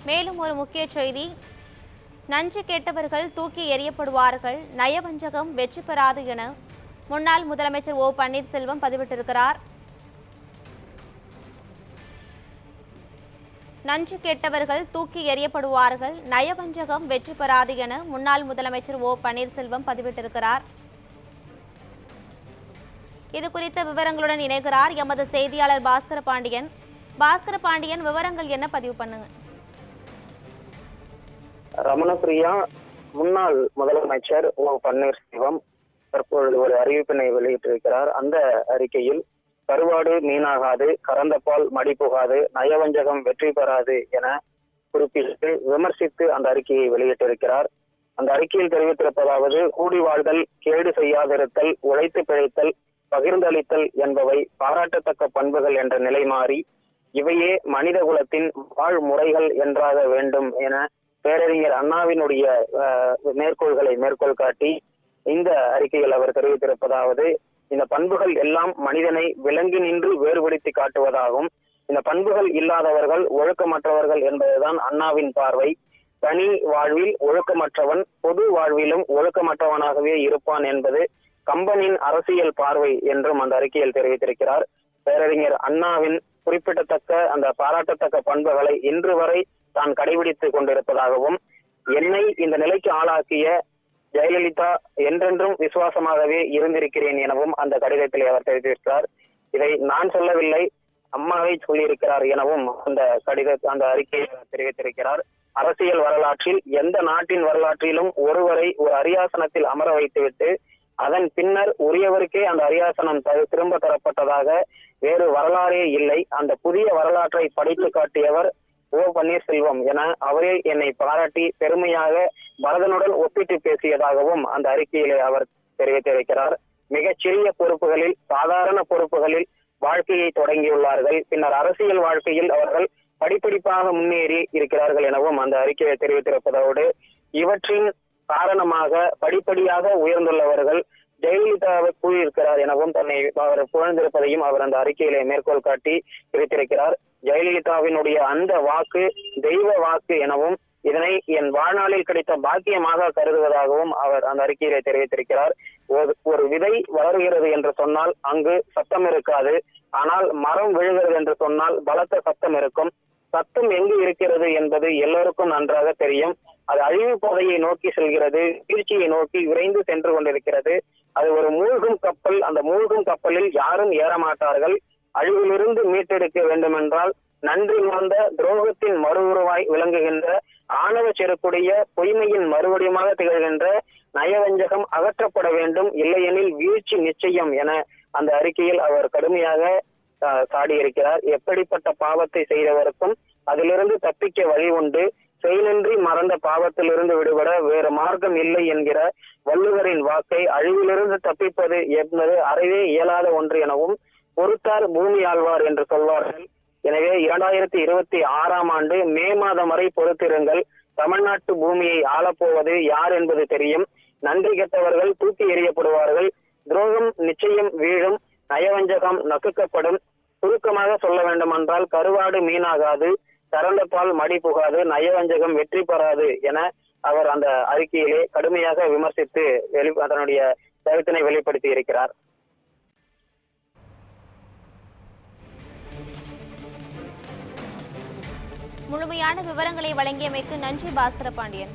மேலும் ஒரு முக்கிய செய்தி, நஞ்சு கேட்டவர்கள் தூக்கி எறியப்படுவார்கள், நயவஞ்சகம் வெற்றி பெறாது என முன்னாள் முதலமைச்சர் ஓ பன்னீர்செல்வம் பதிவிட்டிருக்கிறார். நஞ்சு கேட்டவர்கள் தூக்கி எறியப்படுவார்கள், நயவஞ்சகம் வெற்றி பெறாது என முன்னாள் முதலமைச்சர் ஓ பன்னீர்செல்வம் பதிவிட்டிருக்கிறார். இது குறித்த விவரங்களுடன் இணைகிறார் எமது செய்தியாளர் பாஸ்கர பாண்டியன். பாஸ்கர பாண்டியன், விவரங்கள் என்ன பதிவு பண்ணுங்க. ரமணபிரியா, முன்னாள் முதலமைச்சர் ஓ பன்னீர்செல்வம் தற்பொழுது ஒரு அறிவிப்பினை வெளியிட்டிருக்கிறார். அந்த அறிக்கையில் கருவாடு மீனாகாது, கறந்த பால் மடி புகாது, நயவஞ்சகம் வெற்றி பெறாது என குறிப்பிட்டு விமர்சித்து அந்த அறிக்கையை வெளியிட்டிருக்கிறார். அந்த அறிக்கையில் தெரிவித்திருப்பதாவது, கூடி வாழ்தல், கேடு செய்யாதிருத்தல், உழைத்து பிழைத்தல், பகிர்ந்தளித்தல் என்பவை பாராட்டத்தக்க பண்புகள் என்ற நிலை மாறி இவையே மனித குலத்தின் வாழ்முறைகள் என்றாக வேண்டும் என பேரறிஞர் அண்ணாவினுடைய மேற்கோள்களை மேற்கோள் காட்டி இந்த அறிக்கையில் அவர் தெரிவித்திருப்பதாவது, இந்த பண்புகள் எல்லாம் மனிதனை விலங்கி நின்று வேறுபடுத்தி காட்டுவதாகும். இந்த பண்புகள் இல்லாதவர்கள் ஒழுக்கமற்றவர்கள் என்பதுதான் அண்ணாவின் பார்வை. தனி வாழ்வில் ஒழுக்கமற்றவன் பொது வாழ்விலும் ஒழுக்கமற்றவனாகவே இருப்பான் என்பது கம்பனின் அரசியல் பார்வை என்றும் அந்த அறிக்கையில் தெரிவித்திருக்கிறார். பேரறிஞர் அண்ணாவின் குறிப்பிடத்தக்க அந்த பாராட்டத்தக்க பண்புகளை இன்று வரை தான் கடைபிடித்துக் கொண்டிருப்பதாகவும், என்னை இந்த நிலைக்கு ஆளாக்கிய ஜெயலலிதா என்றென்றும் விசுவாசமாகவே இருந்திருக்கிறேன் எனவும் அந்த கடிதத்தில் அவர் தெரிவித்திருக்கிறார். இதை நான் சொல்லவில்லை, அம்மாவை சொல்லியிருக்கிறார் எனவும் அந்த அறிக்கையை தெரிவித்திருக்கிறார். அரசியல் வரலாற்றில் எந்த நாட்டின் வரலாற்றிலும் ஒருவரை ஒரு அரியாசனத்தில் அமர வைத்துவிட்டு அதன் பின்னர் உரியவருக்கே அந்த அரியாசனம் திரும்ப தரப்பட்டதாக வேறு வரலாறே இல்லை. அந்த புதிய வரலாற்றை படித்து காட்டியவர் ஓ பன்னீர்செல்வம் என அவரே என்னை பாராட்டி பெருமையாக பரதனுடன் ஒப்பிட்டு பேசியதாகவும் அந்த அறிக்கையிலே அவர் தெரிவித்திருக்கிறார். மிகச்சிறிய பொறுப்புகளில், சாதாரண பொறுப்புகளில் வாழ்க்கையை தொடங்கியுள்ளார்கள். பின்னர் அரசியல் வாழ்க்கையில் அவர்கள் படிப்படிப்பாக முன்னேறி இருக்கிறார்கள் எனவும் அந்த அறிக்கையை தெரிவித்திருப்பதோடு, இவற்றின் காரணமாக படிப்படியாக உயர்ந்துள்ளவர்கள் ஜெயலலிதாவை கூறியிருக்கிறார் எனவும் தன்னை அவர் புகழ்ந்திருப்பதையும் அவர் அந்த அறிக்கையிலே மேற்கோள் காட்டி தெரிவித்திருக்கிறார். ஜெயலலிதாவினுடைய அந்த வாக்கு தெய்வ வாக்கு எனவும் இதனை என் வாழ்நாளில் கிடைத்த பாக்கியமாக கருதுவதாகவும் அவர் அந்த அறிக்கையிலே தெரிவித்திருக்கிறார். ஒரு விதை வளர்கிறது என்று சொன்னால் அங்கு சத்தம் இருக்காது, ஆனால் மரம் விழுகிறது என்று சொன்னால் பலத்த சத்தம் இருக்கும். சத்தம் எங்கு இருக்கிறது என்பது எல்லோருக்கும் நன்றாக தெரியும். அது அழிவு பாதையை நோக்கி செல்கிறது, வீழ்ச்சியை நோக்கி விரைந்து சென்று கொண்டிருக்கிறது. அது ஒரு மூழ்கும் கப்பல். அந்த மூழ்கும் கப்பலில் யாரும் ஏறமாட்டார்கள். அழிவிலிருந்து மீட்டெடுக்க வேண்டும் என்றால் நன்றி உணர்ந்த துரோகத்தின் மறு உருவாய் விளங்குகின்ற, ஆணவ செருக்குடைய பொய்மையின் மறுவடிவமாக திகழ்கின்ற நயவஞ்சகம் அகற்றப்பட வேண்டும், இல்லையெனில் வீழ்ச்சி நிச்சயம் என அந்த அறிக்கையில் அவர் கடுமையாக சாடியிருக்கிறார். எப்படிப்பட்ட பாவத்தை செய்தவருக்கும் அதிலிருந்து தப்பிக்க வழி உண்டு. செயலின்றி மறந்த பாவத்திலிருந்து விடுபட வேறு மார்க்கம் இல்லை என்கிற வள்ளுவரின் வாக்கை அழிவிலிருந்து தப்பிப்பது என்பது அறவே இயலாத ஒன்று எனவும் பொறுத்தார் பூமி ஆழ்வார் என்று சொல்வார்கள். எனவே 2026 ஆண்டு மே மாதம் வரை பொறுத்திருங்கள். தமிழ்நாட்டு பூமியை ஆளப்போவது யார் என்பது தெரியும். நன்றி கெட்டவர்கள் தூக்கி எறியப்படுவார்கள். துரோகம் நிச்சயம் வீழும், நயவஞ்சகம் நசுக்கப்படும். சுருக்கமாக சொல்ல வேண்டுமென்றால் கருவாடு மீனாகாது, கறந்த பால் மடி புகாது, நயவஞ்சகம் வெற்றி பெறாது என அவர் அந்த அறிக்கையிலே கடுமையாக விமர்சித்து அதனுடைய கருத்தினை வெளிப்படுத்தி இருக்கிறார். முழுமையான விவரங்களை வழங்கியமைக்கு நன்றி பாஸ்கர பாண்டியன்.